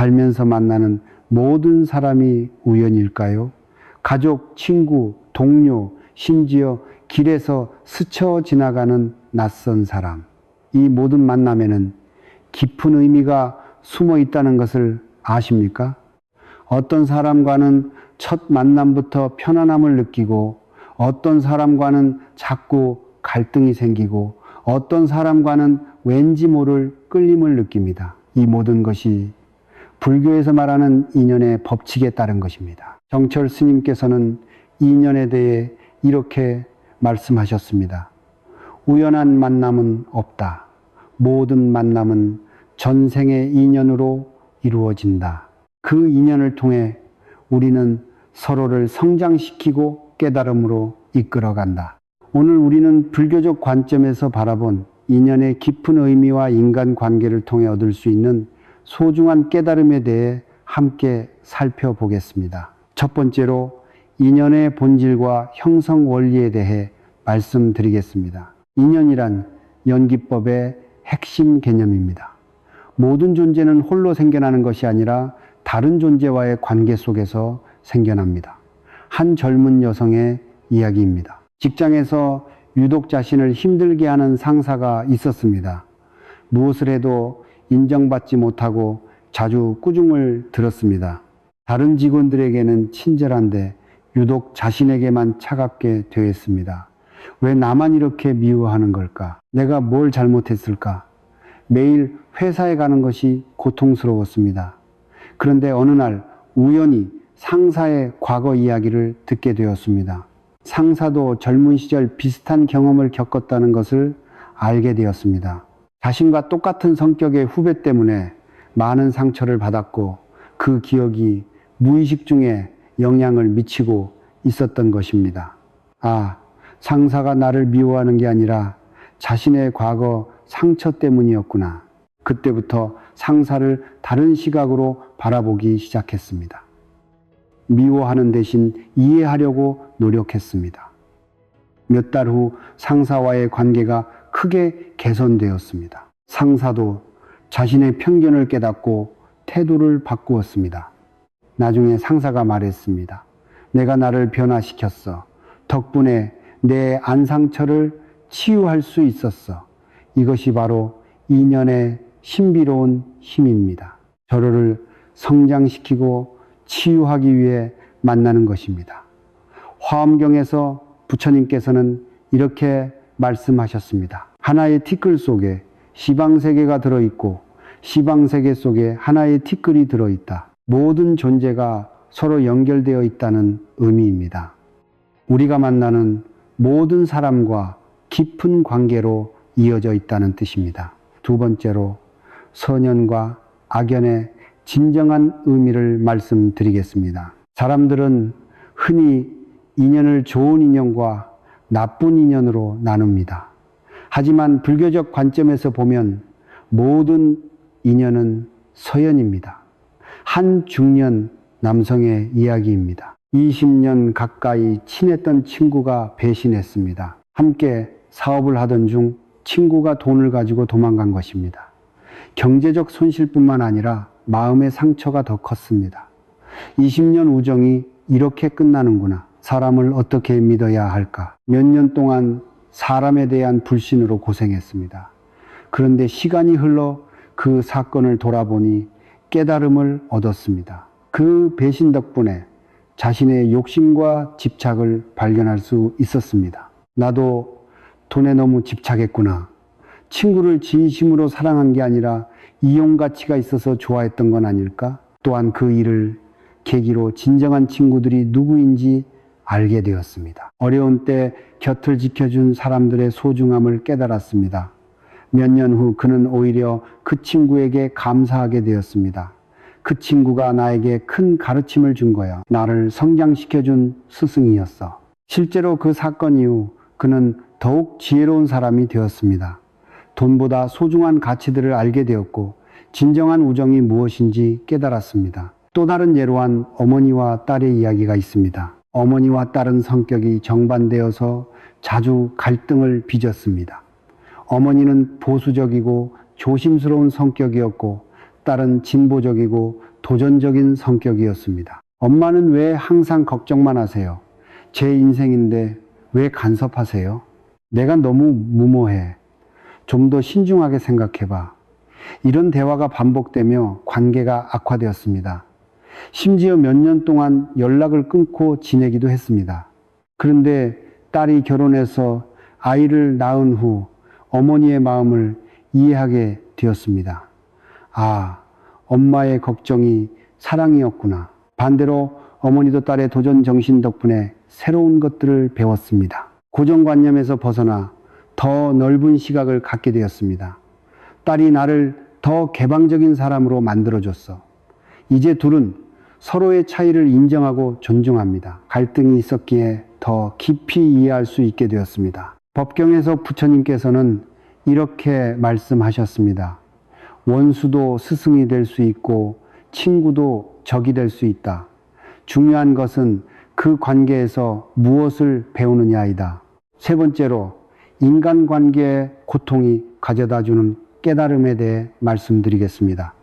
살면서 만나는 모든 사람이 우연일까요? 가족, 친구, 동료, 심지어 길에서 스쳐 지나가는 낯선 사람. 이 모든 만남에는 깊은 의미가 숨어 있다는 것을 아십니까? 어떤 사람과는 첫 만남부터 편안함을 느끼고, 어떤 사람과는 자꾸 갈등이 생기고, 어떤 사람과는 왠지 모를 끌림을 느낍니다. 이 모든 것이 불교에서 말하는 인연의 법칙에 따른 것입니다. 정철 스님께서는 인연에 대해 이렇게 말씀하셨습니다. 우연한 만남은 없다. 모든 만남은 전생의 인연으로 이루어진다. 그 인연을 통해 우리는 서로를 성장시키고 깨달음으로 이끌어간다. 오늘 우리는 불교적 관점에서 바라본 인연의 깊은 의미와 인간관계를 통해 얻을 수 있는 소중한 깨달음에 대해 함께 살펴보겠습니다. 첫 번째로 인연의 본질과 형성 원리에 대해 말씀드리겠습니다. 인연이란 연기법의 핵심 개념입니다. 모든 존재는 홀로 생겨나는 것이 아니라 다른 존재와의 관계 속에서 생겨납니다. 한 젊은 여성의 이야기입니다. 직장에서 유독 자신을 힘들게 하는 상사가 있었습니다. 무엇을 해도 인정받지 못하고 자주 꾸중을 들었습니다. 다른 직원들에게는 친절한데 유독 자신에게만 차갑게 대했습니다. 왜 나만 이렇게 미워하는 걸까? 내가 뭘 잘못했을까? 매일 회사에 가는 것이 고통스러웠습니다. 그런데 어느 날 우연히 상사의 과거 이야기를 듣게 되었습니다. 상사도 젊은 시절 비슷한 경험을 겪었다는 것을 알게 되었습니다. 자신과 똑같은 성격의 후배 때문에 많은 상처를 받았고 그 기억이 무의식 중에 영향을 미치고 있었던 것입니다. 아, 상사가 나를 미워하는 게 아니라 자신의 과거 상처 때문이었구나. 그때부터 상사를 다른 시각으로 바라보기 시작했습니다. 미워하는 대신 이해하려고 노력했습니다. 몇 달 후 상사와의 관계가 크게 개선되었습니다. 상사도 자신의 편견을 깨닫고 태도를 바꾸었습니다. 나중에 상사가 말했습니다. 내가 나를 변화시켰어. 덕분에 내 안상처를 치유할 수 있었어. 이것이 바로 인연의 신비로운 힘입니다. 저를 성장시키고 치유하기 위해 만나는 것입니다. 화엄경에서 부처님께서는 이렇게 말씀하셨습니다. 하나의 티끌 속에 시방세계가 들어있고 시방세계 속에 하나의 티끌이 들어있다. 모든 존재가 서로 연결되어 있다는 의미입니다. 우리가 만나는 모든 사람과 깊은 관계로 이어져 있다는 뜻입니다. 두 번째로 선연과 악연의 진정한 의미를 말씀드리겠습니다. 사람들은 흔히 인연을 좋은 인연과 나쁜 인연으로 나눕니다. 하지만 불교적 관점에서 보면 모든 인연은 서연입니다. 한 중년 남성의 이야기입니다. 20년 가까이 친했던 친구가 배신했습니다. 함께 사업을 하던 중 친구가 돈을 가지고 도망간 것입니다. 경제적 손실뿐만 아니라 마음의 상처가 더 컸습니다. 20년 우정이 이렇게 끝나는구나. 사람을 어떻게 믿어야 할까? 몇 년 동안 사람에 대한 불신으로 고생했습니다. 그런데 시간이 흘러 그 사건을 돌아보니 깨달음을 얻었습니다. 그 배신 덕분에 자신의 욕심과 집착을 발견할 수 있었습니다. 나도 돈에 너무 집착했구나. 친구를 진심으로 사랑한 게 아니라 이용 가치가 있어서 좋아했던 건 아닐까? 또한 그 일을 계기로 진정한 친구들이 누구인지 알게 되었습니다. 어려운 때 곁을 지켜준 사람들의 소중함을 깨달았습니다. 몇 년 후 그는 오히려 그 친구에게 감사하게 되었습니다. 그 친구가 나에게 큰 가르침을 준 거야. 나를 성장시켜준 스승이었어. 실제로 그 사건 이후 그는 더욱 지혜로운 사람이 되었습니다. 돈보다 소중한 가치들을 알게 되었고 진정한 우정이 무엇인지 깨달았습니다. 또 다른 예로 한 어머니와 딸의 이야기가 있습니다. 어머니와 딸은 성격이 정반대여서 자주 갈등을 빚었습니다. 어머니는 보수적이고 조심스러운 성격이었고 딸은 진보적이고 도전적인 성격이었습니다. 엄마는 왜 항상 걱정만 하세요? 제 인생인데 왜 간섭하세요? 내가 너무 무모해. 좀 더 신중하게 생각해봐. 이런 대화가 반복되며 관계가 악화되었습니다. 심지어 몇 년 동안 연락을 끊고 지내기도 했습니다. 그런데 딸이 결혼해서 아이를 낳은 후 어머니의 마음을 이해하게 되었습니다. 아, 엄마의 걱정이 사랑이었구나. 반대로 어머니도 딸의 도전 정신 덕분에 새로운 것들을 배웠습니다. 고정관념에서 벗어나 더 넓은 시각을 갖게 되었습니다. 딸이 나를 더 개방적인 사람으로 만들어줬어. 이제 둘은 서로의 차이를 인정하고 존중합니다. 갈등이 있었기에 더 깊이 이해할 수 있게 되었습니다. 법경에서 부처님께서는 이렇게 말씀하셨습니다. 원수도 스승이 될 수 있고 친구도 적이 될 수 있다. 중요한 것은 그 관계에서 무엇을 배우느냐이다. 세 번째로 인간관계의 고통이 가져다주는 깨달음에 대해 말씀드리겠습니다.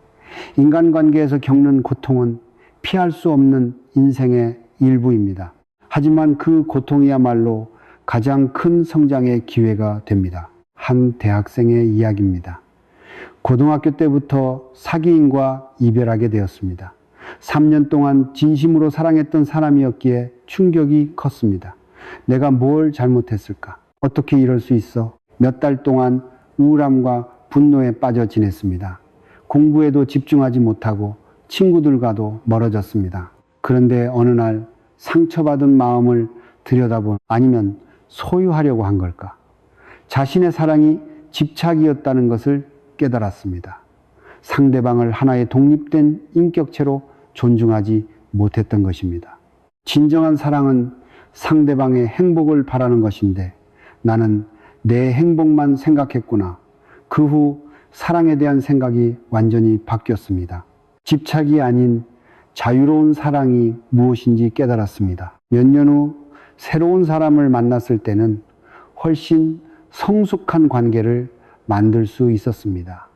인간관계에서 겪는 고통은 피할 수 없는 인생의 일부입니다. 하지만 그 고통이야말로 가장 큰 성장의 기회가 됩니다. 한 대학생의 이야기입니다. 고등학교 때부터 사기인과 이별하게 되었습니다. 3년 동안 진심으로 사랑했던 사람이었기에 충격이 컸습니다. 내가 뭘 잘못했을까? 어떻게 이럴 수 있어? 몇 달 동안 우울함과 분노에 빠져 지냈습니다. 공부에도 집중하지 못하고 친구들과도 멀어졌습니다. 그런데 어느 날 상처받은 마음을 들여다본, 아니면 소유하려고 한 걸까? 자신의 사랑이 집착이었다는 것을 깨달았습니다. 상대방을 하나의 독립된 인격체로 존중하지 못했던 것입니다. 진정한 사랑은 상대방의 행복을 바라는 것인데 나는 내 행복만 생각했구나. 그 후 사랑에 대한 생각이 완전히 바뀌었습니다. 집착이 아닌 자유로운 사랑이 무엇인지 깨달았습니다. 몇 년 후 새로운 사람을 만났을 때는 훨씬 성숙한 관계를 만들 수 있었습니다.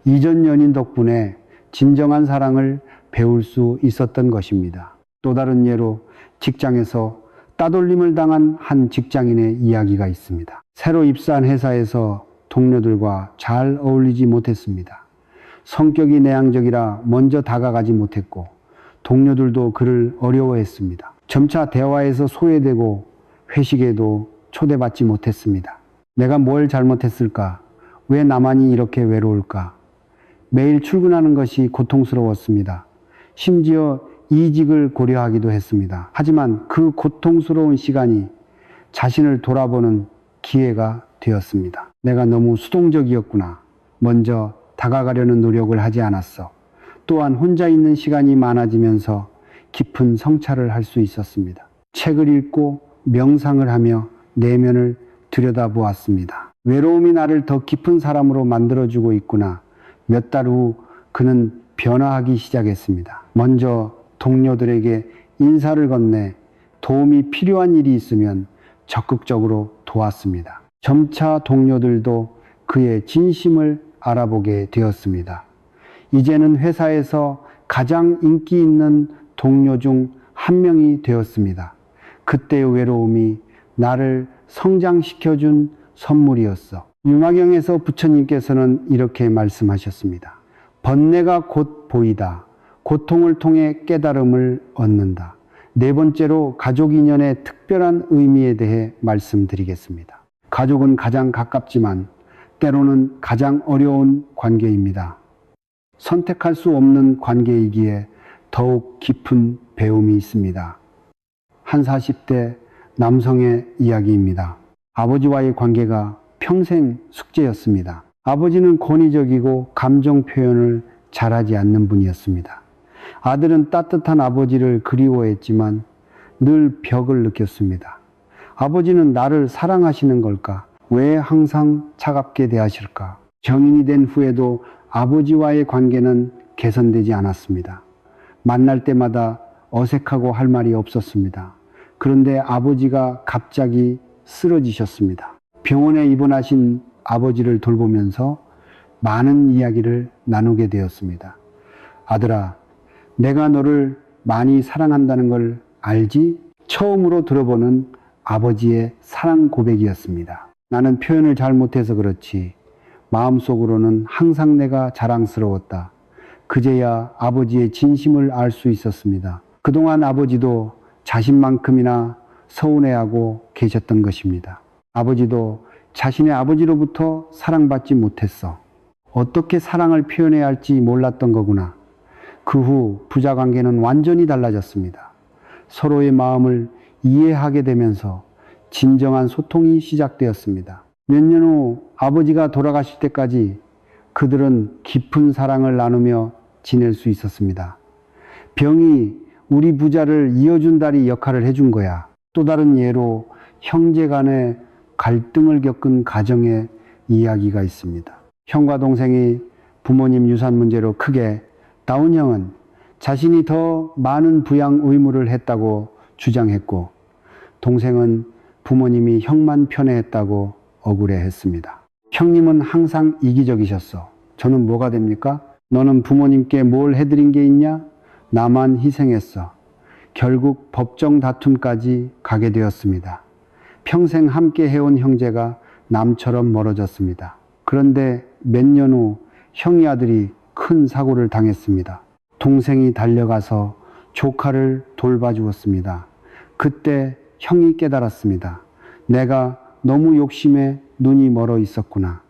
이전 연인 덕분에 진정한 사랑을 배울 수 있었던 것입니다. 또 다른 예로 직장에서 따돌림을 당한 한 직장인의 이야기가 있습니다. 새로 입사한 회사에서 동료들과 잘 어울리지 못했습니다. 성격이 내향적이라 먼저 다가가지 못했고 동료들도 그를 어려워했습니다. 점차 대화에서 소외되고 회식에도 초대받지 못했습니다. 내가 뭘 잘못했을까? 왜 나만이 이렇게 외로울까? 매일 출근하는 것이 고통스러웠습니다. 심지어 이직을 고려하기도 했습니다. 하지만 그 고통스러운 시간이 자신을 돌아보는 기회가 되었습니다. 내가 너무 수동적이었구나. 먼저 다가가려는 노력을 하지 않았어. 또한 혼자 있는 시간이 많아지면서 깊은 성찰을 할 수 있었습니다. 책을 읽고 명상을 하며 내면을 들여다보았습니다. 외로움이 나를 더 깊은 사람으로 만들어주고 있구나. 몇 달 후 그는 변화하기 시작했습니다. 먼저 동료들에게 인사를 건네 도움이 필요한 일이 있으면 적극적으로 도왔습니다. 점차 동료들도 그의 진심을 알아보게 되었습니다. 이제는 회사에서 가장 인기 있는 동료 중 한 명이 되었습니다. 그때의 외로움이 나를 성장시켜준 선물이었어. 유마경에서 부처님께서는 이렇게 말씀하셨습니다. 번뇌가 곧 보이다. 고통을 통해 깨달음을 얻는다. 네 번째로 가족 인연의 특별한 의미에 대해 말씀드리겠습니다. 가족은 가장 가깝지만 때로는 가장 어려운 관계입니다. 선택할 수 없는 관계이기에 더욱 깊은 배움이 있습니다. 한 40대 남성의 이야기입니다. 아버지와의 관계가 평생 숙제였습니다. 아버지는 권위적이고 감정 표현을 잘하지 않는 분이었습니다. 아들은 따뜻한 아버지를 그리워했지만 늘 벽을 느꼈습니다. 아버지는 나를 사랑하시는 걸까? 왜 항상 차갑게 대하실까? 성인이 된 후에도 아버지와의 관계는 개선되지 않았습니다. 만날 때마다 어색하고 할 말이 없었습니다. 그런데 아버지가 갑자기 쓰러지셨습니다. 병원에 입원하신 아버지를 돌보면서 많은 이야기를 나누게 되었습니다. 아들아, 내가 너를 많이 사랑한다는 걸 알지? 처음으로 들어보는 아버지의 사랑 고백이었습니다. 나는 표현을 잘 못해서 그렇지 마음속으로는 항상 내가 자랑스러웠다. 그제야 아버지의 진심을 알 수 있었습니다. 그동안 아버지도 자신만큼이나 서운해하고 계셨던 것입니다. 아버지도 자신의 아버지로부터 사랑받지 못했어. 어떻게 사랑을 표현해야 할지 몰랐던 거구나. 그 후 부자 관계는 완전히 달라졌습니다. 서로의 마음을 이해하게 되면서 진정한 소통이 시작되었습니다. 몇 년 후 아버지가 돌아가실 때까지 그들은 깊은 사랑을 나누며 지낼 수 있었습니다. 병이 우리 부자를 이어준다리 역할을 해준 거야. 또 다른 예로 형제 간의 갈등을 겪은 가정의 이야기가 있습니다. 형과 동생이 부모님 유산 문제로 크게 다운 형은 자신이 더 많은 부양 의무를 했다고 주장했고, 동생은 부모님이 형만 편애했다고 억울해했습니다. 형님은 항상 이기적이셨어. 저는 뭐가 됩니까? 너는 부모님께 뭘 해드린 게 있냐? 나만 희생했어. 결국 법정 다툼까지 가게 되었습니다. 평생 함께 해온 형제가 남처럼 멀어졌습니다. 그런데 몇 년 후 형이 아들이 큰 사고를 당했습니다. 동생이 달려가서 조카를 돌봐주었습니다. 그때 형이 깨달았습니다. 내가 너무 욕심에 눈이 멀어 있었구나.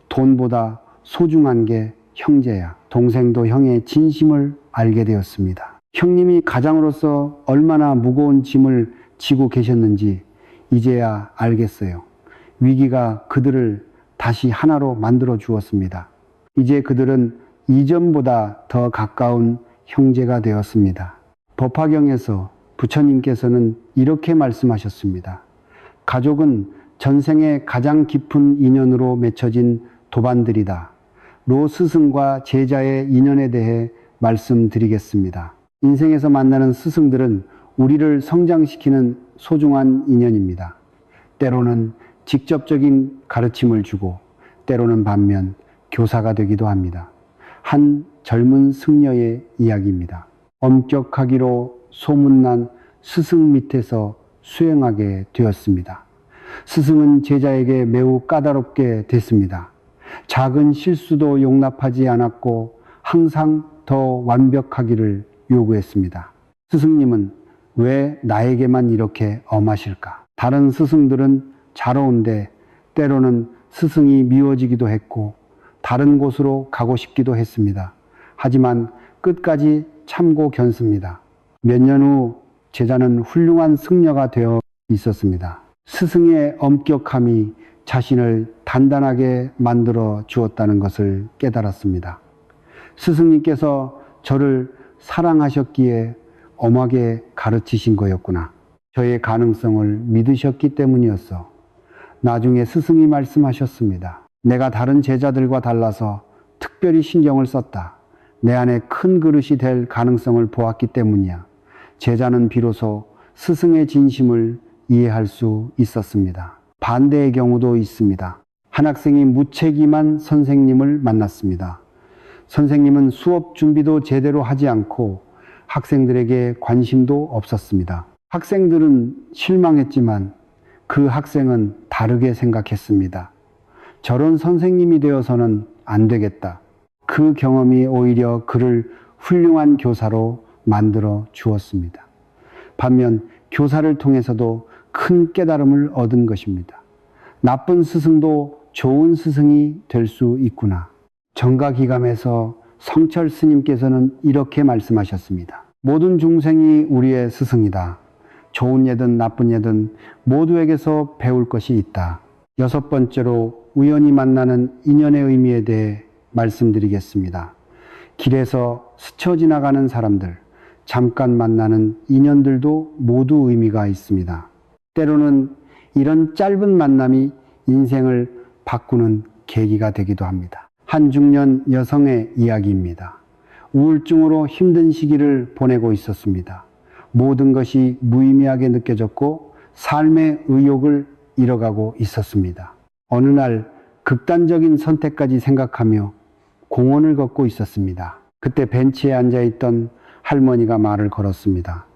돈보다 소중한 게 형제야. 동생도 형의 진심을 알게 되었습니다. 형님이 가장으로서 얼마나 무거운 짐을 지고 계셨는지 이제야 알겠어요. 위기가 그들을 다시 하나로 만들어 주었습니다. 이제 그들은 이전보다 더 가까운 형제가 되었습니다. 법화경에서 부처님께서는 이렇게 말씀하셨습니다. 가족은 전생에 가장 깊은 인연으로 맺혀진 도반들이다. 로 스승과 제자의 인연에 대해 말씀드리겠습니다. 인생에서 만나는 스승들은 우리를 성장시키는 소중한 인연입니다. 때로는 직접적인 가르침을 주고 때로는 반면 교사가 되기도 합니다. 한 젊은 승려의 이야기입니다. 엄격하기로 소문난 스승 밑에서 수행하게 되었습니다. 스승은 제자에게 매우 까다롭게 됐습니다. 작은 실수도 용납하지 않았고 항상 더 완벽하기를 요구했습니다. 스승님은 왜 나에게만 이렇게 엄하실까? 다른 스승들은 자로운데 때로는 스승이 미워지기도 했고 다른 곳으로 가고 싶기도 했습니다. 하지만 끝까지 참고 견습니다. 몇 년 후 제자는 훌륭한 승려가 되어 있었습니다. 스승의 엄격함이 자신을 단단하게 만들어 주었다는 것을 깨달았습니다. 스승님께서 저를 사랑하셨기에 엄하게 가르치신 거였구나. 저의 가능성을 믿으셨기 때문이었어. 나중에 스승이 말씀하셨습니다. 내가 다른 제자들과 달라서 특별히 신경을 썼다. 내 안에 큰 그릇이 될 가능성을 보았기 때문이야. 제자는 비로소 스승의 진심을 이해할 수 있었습니다. 반대의 경우도 있습니다. 한 학생이 무책임한 선생님을 만났습니다. 선생님은 수업 준비도 제대로 하지 않고 학생들에게 관심도 없었습니다. 학생들은 실망했지만 그 학생은 다르게 생각했습니다. 저런 선생님이 되어서는 안 되겠다. 그 경험이 오히려 그를 훌륭한 교사로 만들어 주었습니다. 반면 교사를 통해서도 큰 깨달음을 얻은 것입니다. 나쁜 스승도 좋은 스승이 될 수 있구나. 정가기감에서 성철 스님께서는 이렇게 말씀하셨습니다. 모든 중생이 우리의 스승이다. 좋은 예든 나쁜 예든 모두에게서 배울 것이 있다. 여섯 번째로 우연히 만나는 인연의 의미에 대해 말씀드리겠습니다. 길에서 스쳐 지나가는 사람들, 잠깐 만나는 인연들도 모두 의미가 있습니다. 때로는 이런 짧은 만남이 인생을 바꾸는 계기가 되기도 합니다. 한 중년 여성의 이야기입니다. 우울증으로 힘든 시기를 보내고 있었습니다. 모든 것이 무의미하게 느껴졌고 삶의 의욕을 잃어가고 있었습니다. 어느 날 극단적인 선택까지 생각하며 공원을 걷고 있었습니다. 그때 벤치에 앉아있던 할머니가 말을 걸었습니다.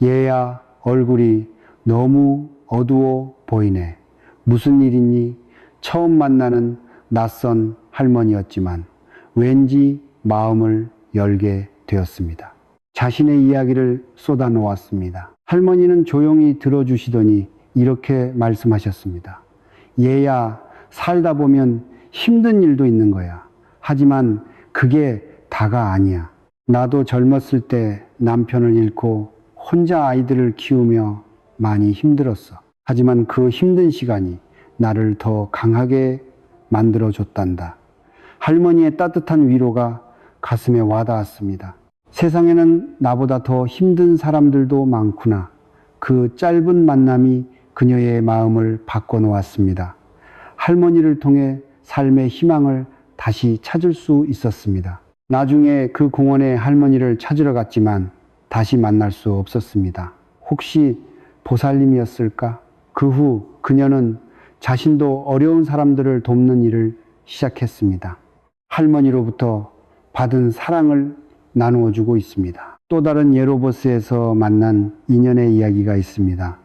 얘야, 얼굴이 너무 어두워 보이네. 무슨 일이니? 처음 만나는 낯선 할머니였지만 왠지 마음을 열게 되었습니다. 자신의 이야기를 쏟아놓았습니다. 할머니는 조용히 들어주시더니 이렇게 말씀하셨습니다. 얘야, 살다 보면 힘든 일도 있는 거야. 하지만 그게 다가 아니야. 나도 젊었을 때 남편을 잃고 혼자 아이들을 키우며 많이 힘들었어. 하지만 그 힘든 시간이 나를 더 강하게 만들어줬단다. 할머니의 따뜻한 위로가 가슴에 와닿았습니다. 세상에는 나보다 더 힘든 사람들도 많구나. 그 짧은 만남이 그녀의 마음을 바꿔놓았습니다. 할머니를 통해 삶의 희망을 다시 찾을 수 있었습니다. 나중에 그 공원에 할머니를 찾으러 갔지만 다시 만날 수 없었습니다. 혹시 보살님이었을까? 그 후 그녀는 자신도 어려운 사람들을 돕는 일을 시작했습니다. 할머니로부터 받은 사랑을 나누어 주고 있습니다. 또 다른 예로버스에서 만난 인연의 이야기가 있습니다.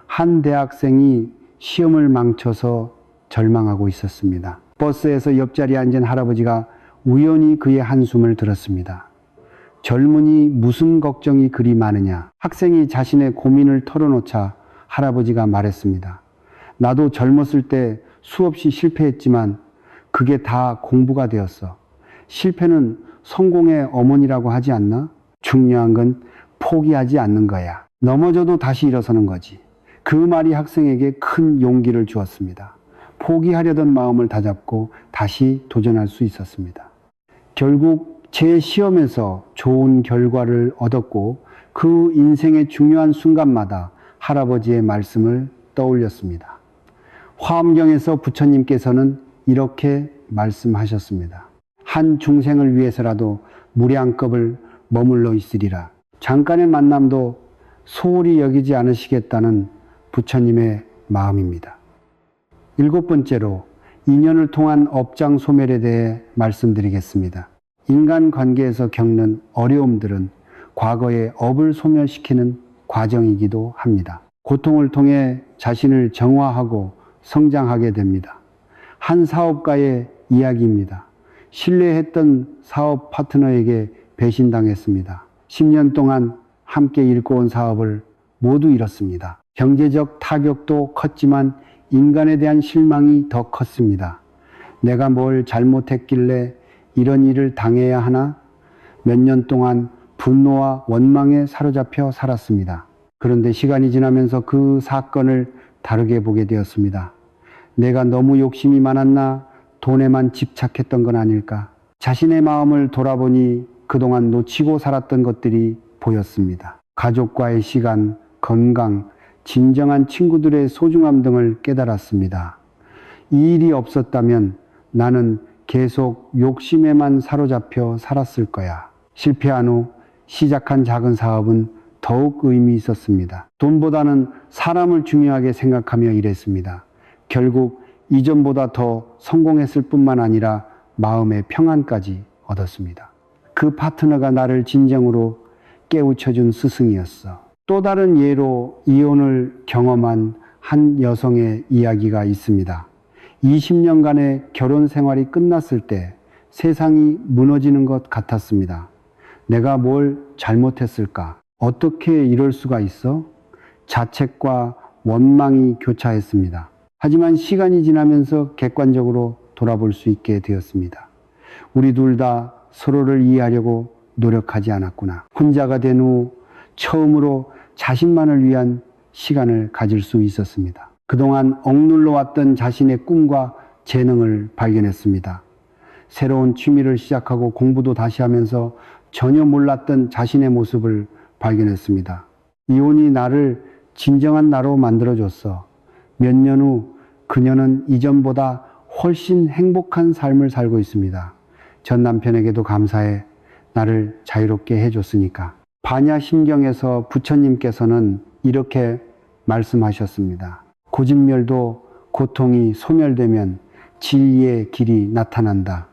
한 대학생이 시험을 망쳐서 절망하고 있었습니다. 버스에서 옆자리에 앉은 할아버지가 우연히 그의 한숨을 들었습니다. 젊은이 무슨 걱정이 그리 많으냐? 학생이 자신의 고민을 털어놓자 할아버지가 말했습니다. 나도 젊었을 때 수없이 실패했지만 그게 다 공부가 되었어. 실패는 성공의 어머니라고 하지 않나? 중요한 건 포기하지 않는 거야. 넘어져도 다시 일어서는 거지. 그 말이 학생에게 큰 용기를 주었습니다. 포기하려던 마음을 다잡고 다시 도전할 수 있었습니다. 결국 제 시험에서 좋은 결과를 얻었고 그 인생의 중요한 순간마다 할아버지의 말씀을 떠올렸습니다. 화엄경에서 부처님께서는 이렇게 말씀하셨습니다. 한 중생을 위해서라도 무량겁을 머물러 있으리라. 잠깐의 만남도 소홀히 여기지 않으시겠다는 부처님의 마음입니다. 7번째로 인연을 통한 업장 소멸에 대해 말씀드리겠습니다. 인간관계에서 겪는 어려움들은 과거의 업을 소멸시키는 과정이기도 합니다. 고통을 통해 자신을 정화하고 성장하게 됩니다. 한 사업가의 이야기입니다. 신뢰했던 사업 파트너에게 배신당했습니다. 10년 동안 함께 일궈온 사업을 모두 잃었습니다. 경제적 타격도 컸지만 인간에 대한 실망이 더 컸습니다. 내가 뭘 잘못했길래 이런 일을 당해야 하나? 몇 년 동안 분노와 원망에 사로잡혀 살았습니다. 그런데 시간이 지나면서 그 사건을 다르게 보게 되었습니다. 내가 너무 욕심이 많았나? 돈에만 집착했던 건 아닐까? 자신의 마음을 돌아보니 그동안 놓치고 살았던 것들이 보였습니다. 가족과의 시간, 건강, 진정한 친구들의 소중함 등을 깨달았습니다. 이 일이 없었다면 나는 계속 욕심에만 사로잡혀 살았을 거야. 실패한 후 시작한 작은 사업은 더욱 의미 있었습니다. 돈보다는 사람을 중요하게 생각하며 일했습니다. 결국 이전보다 더 성공했을 뿐만 아니라 마음의 평안까지 얻었습니다. 그 파트너가 나를 진정으로 깨우쳐준 스승이었어. 또 다른 예로 이혼을 경험한 한 여성의 이야기가 있습니다. 20년간의 결혼 생활이 끝났을 때 세상이 무너지는 것 같았습니다. 내가 뭘 잘못했을까? 어떻게 이럴 수가 있어? 자책과 원망이 교차했습니다. 하지만 시간이 지나면서 객관적으로 돌아볼 수 있게 되었습니다. 우리 둘 다 서로를 이해하려고 노력하지 않았구나. 혼자가 된 후 처음으로 자신만을 위한 시간을 가질 수 있었습니다. 그동안 억눌러 왔던 자신의 꿈과 재능을 발견했습니다. 새로운 취미를 시작하고 공부도 다시 하면서 전혀 몰랐던 자신의 모습을 발견했습니다. 이혼이 나를 진정한 나로 만들어줬어. 몇 년 후 그녀는 이전보다 훨씬 행복한 삶을 살고 있습니다. 전 남편에게도 감사해. 나를 자유롭게 해줬으니까. 반야심경에서 부처님께서는 이렇게 말씀하셨습니다. 고진멸도 고통이 소멸되면 진리의 길이 나타난다.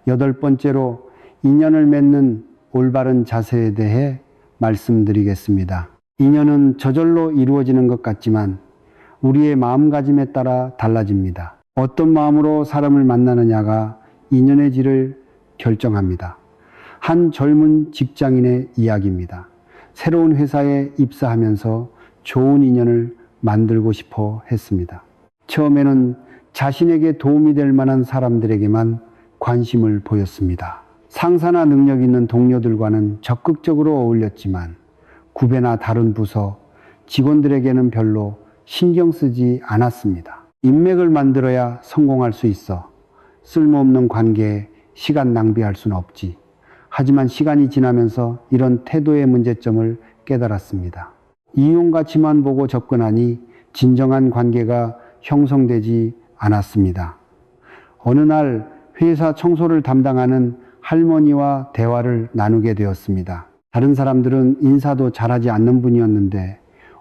8번째로 인연을 맺는 올바른 자세에 대해 말씀드리겠습니다. 인연은 저절로 이루어지는 것 같지만 우리의 마음가짐에 따라 달라집니다. 어떤 마음으로 사람을 만나느냐가 인연의 질을 결정합니다. 한 젊은 직장인의 이야기입니다. 새로운 회사에 입사하면서 좋은 인연을 만들고 싶어 했습니다. 처음에는 자신에게 도움이 될 만한 사람들에게만 관심을 보였습니다. 상사나 능력 있는 동료들과는 적극적으로 어울렸지만 구배나 다른 부서, 직원들에게는 별로 신경 쓰지 않았습니다. 인맥을 만들어야 성공할 수 있어 쓸모없는 관계에 시간 낭비할 수는 없지. 하지만 시간이 지나면서 이런 태도의 문제점을 깨달았습니다. 이용가치만 보고 접근하니 진정한 관계가 형성되지 않았습니다. 어느 날 회사 청소를 담당하는 할머니와 대화를 나누게 되었습니다. 다른 사람들은 인사도 잘하지 않는 분이었는데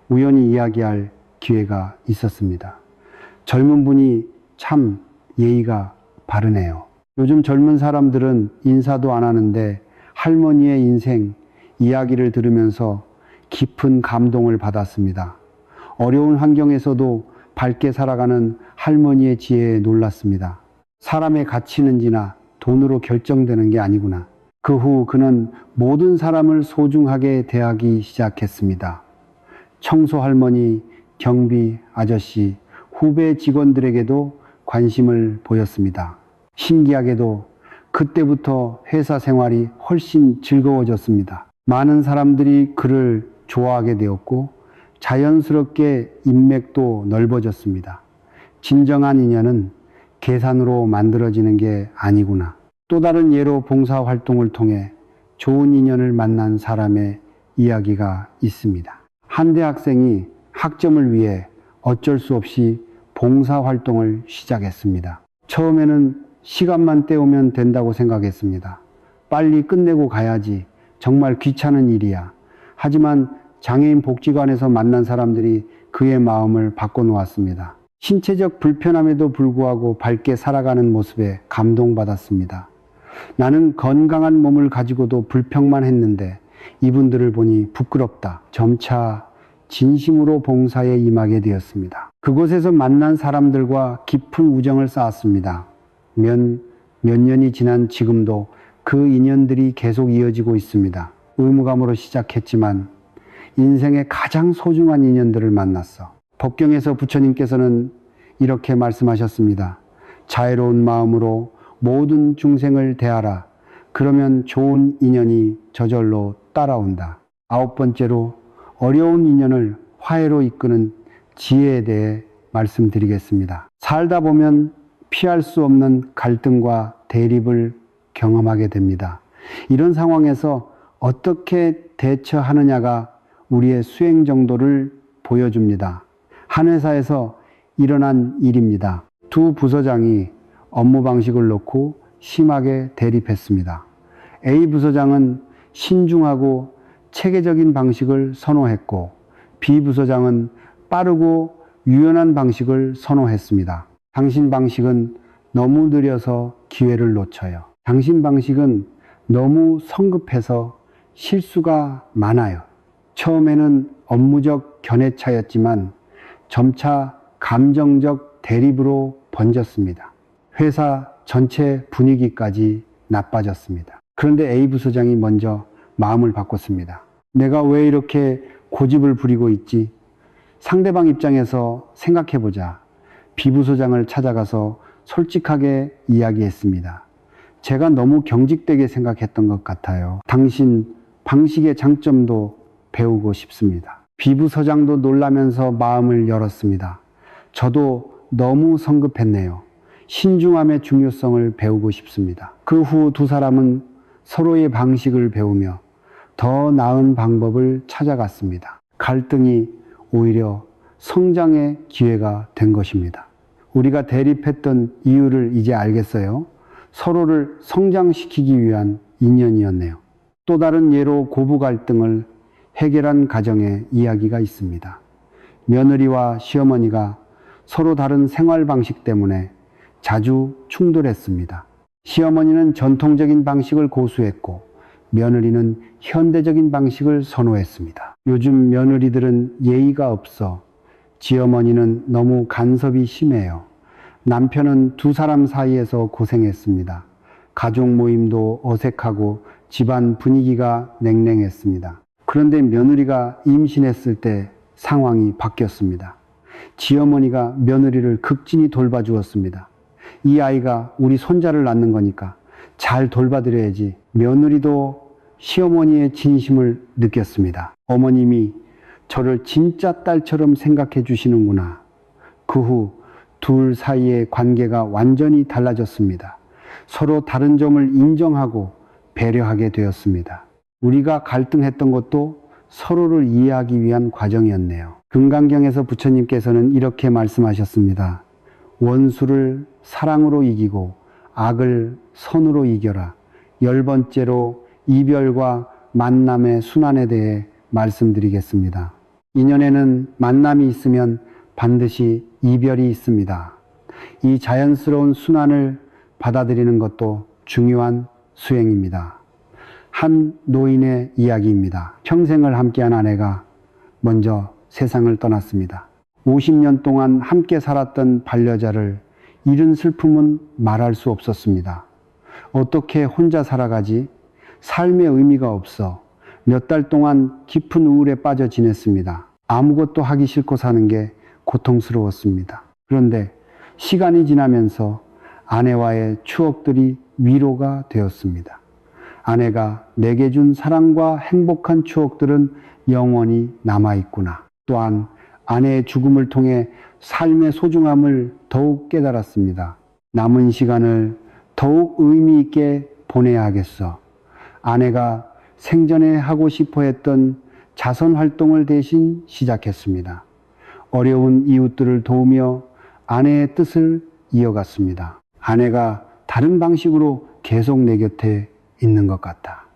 우연히 이야기할 기회가 있었습니다. 젊은 분이 참 예의가 바르네요. 요즘 젊은 사람들은 인사도 안 하는데 할머니의 인생 이야기를 들으면서 깊은 감동을 받았습니다. 어려운 환경에서도 밝게 살아가는 할머니의 지혜에 놀랐습니다. 사람의 가치는 지나 돈으로 결정되는 게 아니구나. 그 후 그는 모든 사람을 소중하게 대하기 시작했습니다. 청소 할머니, 경비 아저씨, 후배 직원들에게도 관심을 보였습니다. 신기하게도 그때부터 회사 생활이 훨씬 즐거워졌습니다. 많은 사람들이 그를 좋아하게 되었고 자연스럽게 인맥도 넓어졌습니다. 진정한 인연은 계산으로 만들어지는 게 아니구나. 또 다른 예로 봉사활동을 통해 좋은 인연을 만난 사람의 이야기가 있습니다. 한 대학생이 학점을 위해 어쩔 수 없이 봉사활동을 시작했습니다. 처음에는 시간만 때우면 된다고 생각했습니다. 빨리 끝내고 가야지. 정말 귀찮은 일이야. 하지만 장애인 복지관에서 만난 사람들이 그의 마음을 바꿔놓았습니다. 신체적 불편함에도 불구하고 밝게 살아가는 모습에 감동받았습니다. 나는 건강한 몸을 가지고도 불평만 했는데 이분들을 보니 부끄럽다. 점차 진심으로 봉사에 임하게 되었습니다. 그곳에서 만난 사람들과 깊은 우정을 쌓았습니다. 몇 년이 지난 지금도 그 인연들이 계속 이어지고 있습니다. 의무감으로 시작했지만 인생의 가장 소중한 인연들을 만났어. 법경에서 부처님께서는 이렇게 말씀하셨습니다. 자애로운 마음으로 모든 중생을 대하라. 그러면 좋은 인연이 저절로 따라온다. 9번째로 어려운 인연을 화해로 이끄는 지혜에 대해 말씀드리겠습니다. 살다 보면 피할 수 없는 갈등과 대립을 경험하게 됩니다. 이런 상황에서 어떻게 대처하느냐가 우리의 수행 정도를 보여줍니다. 한 회사에서 일어난 일입니다. 두 부서장이 업무 방식을 놓고 심하게 대립했습니다. A 부서장은 신중하고 체계적인 방식을 선호했고 B 부서장은 빠르고 유연한 방식을 선호했습니다. 당신 방식은 너무 느려서 기회를 놓쳐요. 당신 방식은 너무 성급해서 실수가 많아요. 처음에는 업무적 견해차였지만 점차 감정적 대립으로 번졌습니다. 회사 전체 분위기까지 나빠졌습니다. 그런데 A 부서장이 먼저 마음을 바꿨습니다. 내가 왜 이렇게 고집을 부리고 있지? 상대방 입장에서 생각해보자. B 부서장을 찾아가서 솔직하게 이야기했습니다. 제가 너무 경직되게 생각했던 것 같아요. 당신 방식의 장점도 배우고 싶습니다. B 부서장도 놀라면서 마음을 열었습니다. 저도 너무 성급했네요. 신중함의 중요성을 배우고 싶습니다. 그 후 두 사람은 서로의 방식을 배우며 더 나은 방법을 찾아갔습니다. 갈등이 오히려 성장의 기회가 된 것입니다. 우리가 대립했던 이유를 이제 알겠어요. 서로를 성장시키기 위한 인연이었네요. 또 다른 예로 고부 갈등을 해결한 가정의 이야기가 있습니다. 며느리와 시어머니가 서로 다른 생활 방식 때문에 자주 충돌했습니다. 시어머니는 전통적인 방식을 고수했고 며느리는 현대적인 방식을 선호했습니다. 요즘 며느리들은 예의가 없어 지어머니는 너무 간섭이 심해요. 남편은 두 사람 사이에서 고생했습니다. 가족 모임도 어색하고 집안 분위기가 냉랭했습니다. 그런데 며느리가 임신했을 때 상황이 바뀌었습니다. 지어머니가 며느리를 극진히 돌봐주었습니다. 이 아이가 우리 손자를 낳는 거니까 잘 돌봐드려야지. 며느리도 시어머니의 진심을 느꼈습니다. 어머님이 저를 진짜 딸처럼 생각해 주시는구나. 그 후 둘 사이의 관계가 완전히 달라졌습니다. 서로 다른 점을 인정하고 배려하게 되었습니다. 우리가 갈등했던 것도 서로를 이해하기 위한 과정이었네요. 금강경에서 부처님께서는 이렇게 말씀하셨습니다. 원수를 사랑으로 이기고 악을 선으로 이겨라. 10번째로 이별과 만남의 순환에 대해 말씀드리겠습니다. 인연에는 만남이 있으면 반드시 이별이 있습니다. 이 자연스러운 순환을 받아들이는 것도 중요한 수행입니다. 한 노인의 이야기입니다. 평생을 함께한 아내가 먼저 세상을 떠났습니다. 50년 동안 함께 살았던 반려자를 잃은 슬픔은 말할 수 없었습니다. 어떻게 혼자 살아가지? 삶의 의미가 없어 몇 달 동안 깊은 우울에 빠져 지냈습니다. 아무것도 하기 싫고 사는 게 고통스러웠습니다. 그런데 시간이 지나면서 아내와의 추억들이 위로가 되었습니다. 아내가 내게 준 사랑과 행복한 추억들은 영원히 남아있구나. 또한 아내의 죽음을 통해 삶의 소중함을 더욱 깨달았습니다. 남은 시간을 더욱 의미 있게 보내야 하겠어. 아내가 생전에 하고 싶어 했던 자선 활동을 대신 시작했습니다. 어려운 이웃들을 도우며 아내의 뜻을 이어갔습니다. 아내가 다른 방식으로 계속 내 곁에 있는 것 같다.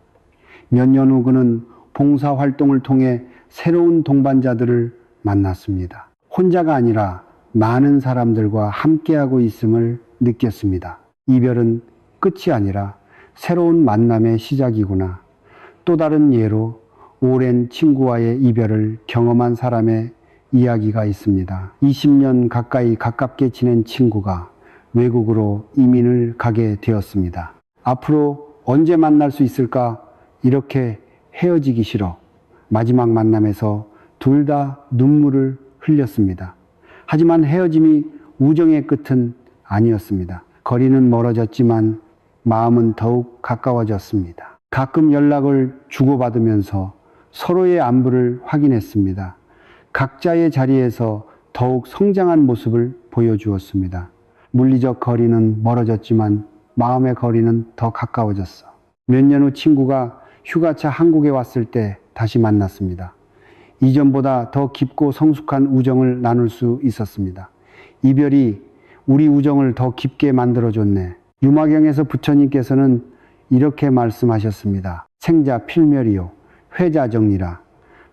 몇 년 후 그는 봉사 활동을 통해 새로운 동반자들을 만났습니다. 혼자가 아니라 많은 사람들과 함께하고 있음을 느꼈습니다. 이별은 끝이 아니라 새로운 만남의 시작이구나. 또 다른 예로 오랜 친구와의 이별을 경험한 사람의 이야기가 있습니다. 20년 가까이 가깝게 지낸 친구가 외국으로 이민을 가게 되었습니다. 앞으로 언제 만날 수 있을까? 이렇게 헤어지기 싫어. 마지막 만남에서 둘 다 눈물을 흘렸습니다. 하지만 헤어짐이 우정의 끝은 아니었습니다. 거리는 멀어졌지만 마음은 더욱 가까워졌습니다. 가끔 연락을 주고받으면서 서로의 안부를 확인했습니다. 각자의 자리에서 더욱 성장한 모습을 보여주었습니다. 물리적 거리는 멀어졌지만 마음의 거리는 더 가까워졌어. 몇 년 후 친구가 휴가차 한국에 왔을 때 다시 만났습니다. 이전보다 더 깊고 성숙한 우정을 나눌 수 있었습니다. 이별이 우리 우정을 더 깊게 만들어줬네. 유마경에서 부처님께서는 이렇게 말씀하셨습니다. 생자 필멸이요 회자정리라.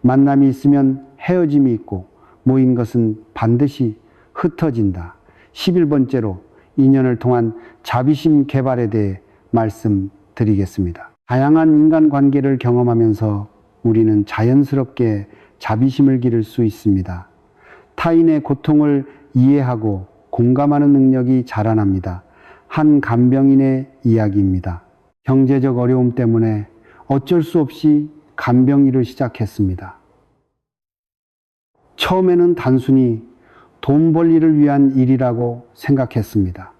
만남이 있으면 헤어짐이 있고 모인 것은 반드시 흩어진다. 11번째로 인연을 통한 자비심 개발에 대해 말씀드리겠습니다. 다양한 인간관계를 경험하면서 우리는 자연스럽게 자비심을 기를 수 있습니다. 타인의 고통을 이해하고 공감하는 능력이 자라납니다. 한 간병인의 이야기입니다. 경제적 어려움 때문에 어쩔 수 없이 간병일을 시작했습니다. 처음에는 단순히 돈 벌 일을 위한 일이라고 생각했습니다.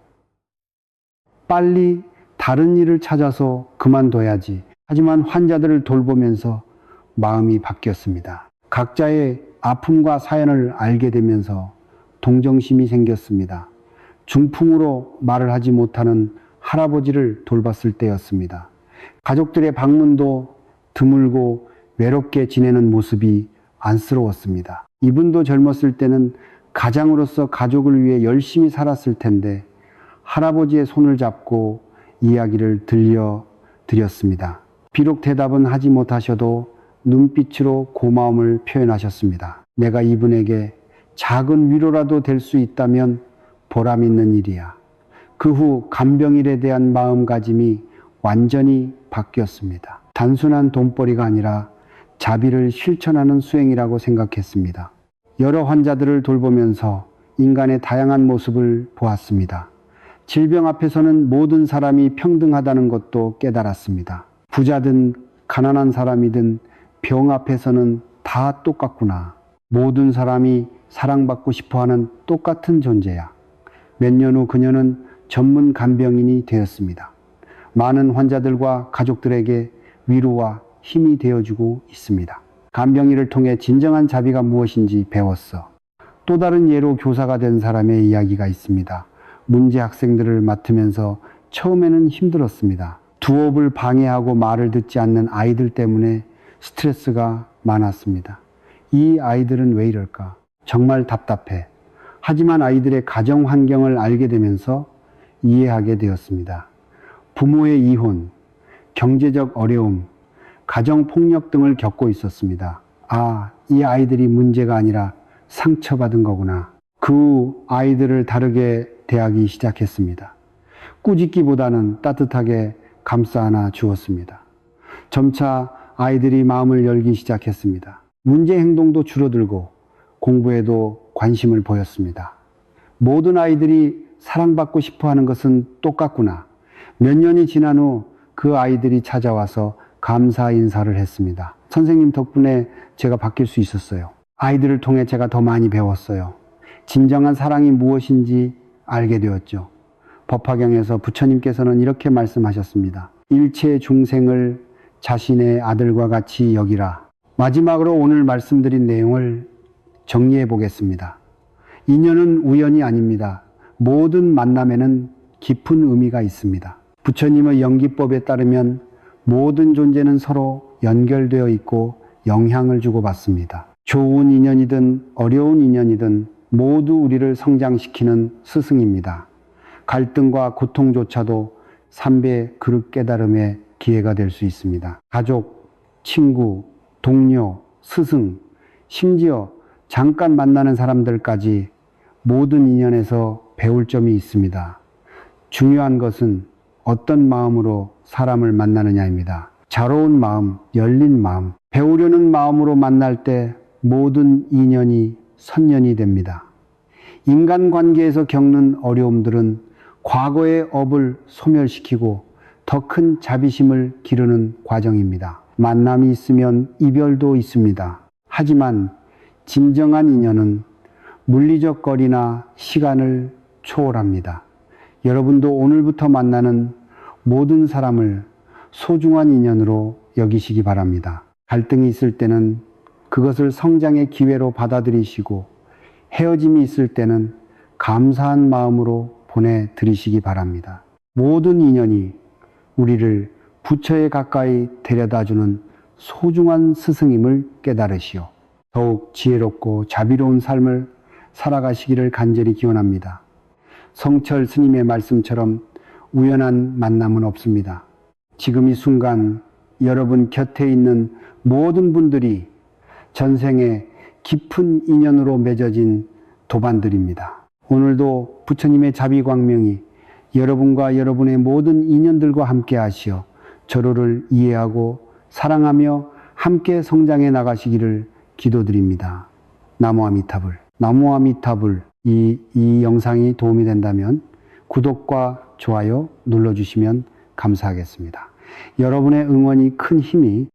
빨리 다른 일을 찾아서 그만둬야지. 하지만 환자들을 돌보면서 마음이 바뀌었습니다. 각자의 아픔과 사연을 알게 되면서 동정심이 생겼습니다. 중풍으로 말을 하지 못하는 할아버지를 돌봤을 때였습니다. 가족들의 방문도 드물고 외롭게 지내는 모습이 안쓰러웠습니다. 이분도 젊었을 때는 가장으로서 가족을 위해 열심히 살았을 텐데 할아버지의 손을 잡고 이야기를 들려드렸습니다. 비록 대답은 하지 못하셔도 눈빛으로 고마움을 표현하셨습니다. 내가 이분에게 작은 위로라도 될 수 있다면 보람 있는 일이야. 그 후 간병일에 대한 마음가짐이 완전히 바뀌었습니다. 단순한 돈벌이가 아니라 자비를 실천하는 수행이라고 생각했습니다. 여러 환자들을 돌보면서 인간의 다양한 모습을 보았습니다. 질병 앞에서는 모든 사람이 평등하다는 것도 깨달았습니다. 부자든 가난한 사람이든 병 앞에서는 다 똑같구나. 모든 사람이 사랑받고 싶어하는 똑같은 존재야. 몇 년 후 그녀는 전문 간병인이 되었습니다. 많은 환자들과 가족들에게 위로와 힘이 되어주고 있습니다. 간병인을 통해 진정한 자비가 무엇인지 배웠어. 또 다른 예로 교사가 된 사람의 이야기가 있습니다. 문제 학생들을 맡으면서 처음에는 힘들었습니다. 두업을 방해하고 말을 듣지 않는 아이들 때문에 스트레스가 많았습니다. 이 아이들은 왜 이럴까? 정말 답답해. 하지만 아이들의 가정 환경을 알게 되면서 이해하게 되었습니다. 부모의 이혼, 경제적 어려움, 가정폭력 등을 겪고 있었습니다. 아, 이 아이들이 문제가 아니라 상처받은 거구나. 그 후 아이들을 다르게 대하기 시작했습니다. 꾸짖기보다는 따뜻하게 감싸 안아 주었습니다. 점차 아이들이 마음을 열기 시작했습니다. 문제 행동도 줄어들고 공부에도 관심을 보였습니다. 모든 아이들이 사랑받고 싶어 하는 것은 똑같구나. 몇 년이 지난 후 그 아이들이 찾아와서 감사 인사를 했습니다. 선생님 덕분에 제가 바뀔 수 있었어요. 아이들을 통해 제가 더 많이 배웠어요. 진정한 사랑이 무엇인지 알게 되었죠. 법화경에서 부처님께서는 이렇게 말씀하셨습니다. 일체 중생을 자신의 아들과 같이 여기라. 마지막으로 오늘 말씀드린 내용을 정리해 보겠습니다. 인연은 우연이 아닙니다. 모든 만남에는 깊은 의미가 있습니다. 부처님의 연기법에 따르면 모든 존재는 서로 연결되어 있고 영향을 주고받습니다. 좋은 인연이든 어려운 인연이든 모두 우리를 성장시키는 스승입니다. 갈등과 고통조차도 삼배 그릇 깨달음의 기회가 될 수 있습니다. 가족, 친구, 동료, 스승, 심지어 잠깐 만나는 사람들까지 모든 인연에서 배울 점이 있습니다. 중요한 것은 어떤 마음으로 사람을 만나느냐입니다. 자로운 마음, 열린 마음, 배우려는 마음으로 만날 때 모든 인연이 선연이 됩니다. 인간관계에서 겪는 어려움들은 과거의 업을 소멸시키고 더 큰 자비심을 기르는 과정입니다. 만남이 있으면 이별도 있습니다. 하지만 진정한 인연은 물리적 거리나 시간을 초월합니다. 여러분도 오늘부터 만나는 모든 사람을 소중한 인연으로 여기시기 바랍니다. 갈등이 있을 때는 그것을 성장의 기회로 받아들이시고 헤어짐이 있을 때는 감사한 마음으로 보내드리시기 바랍니다. 모든 인연이 우리를 부처에 가까이 데려다주는 소중한 스승임을 깨달으시오. 더욱 지혜롭고 자비로운 삶을 살아가시기를 간절히 기원합니다. 성철 스님의 말씀처럼 우연한 만남은 없습니다. 지금 이 순간 여러분 곁에 있는 모든 분들이 전생에 깊은 인연으로 맺어진 도반들입니다. 오늘도 부처님의 자비광명이 여러분과 여러분의 모든 인연들과 함께 하시어 저로를 이해하고 사랑하며 함께 성장해 나가시기를 기도드립니다. 나무 아미타불. 나무 아미타불. 이 영상이 도움이 된다면 구독과 좋아요 눌러주시면 감사하겠습니다. 여러분의 응원이 큰 힘이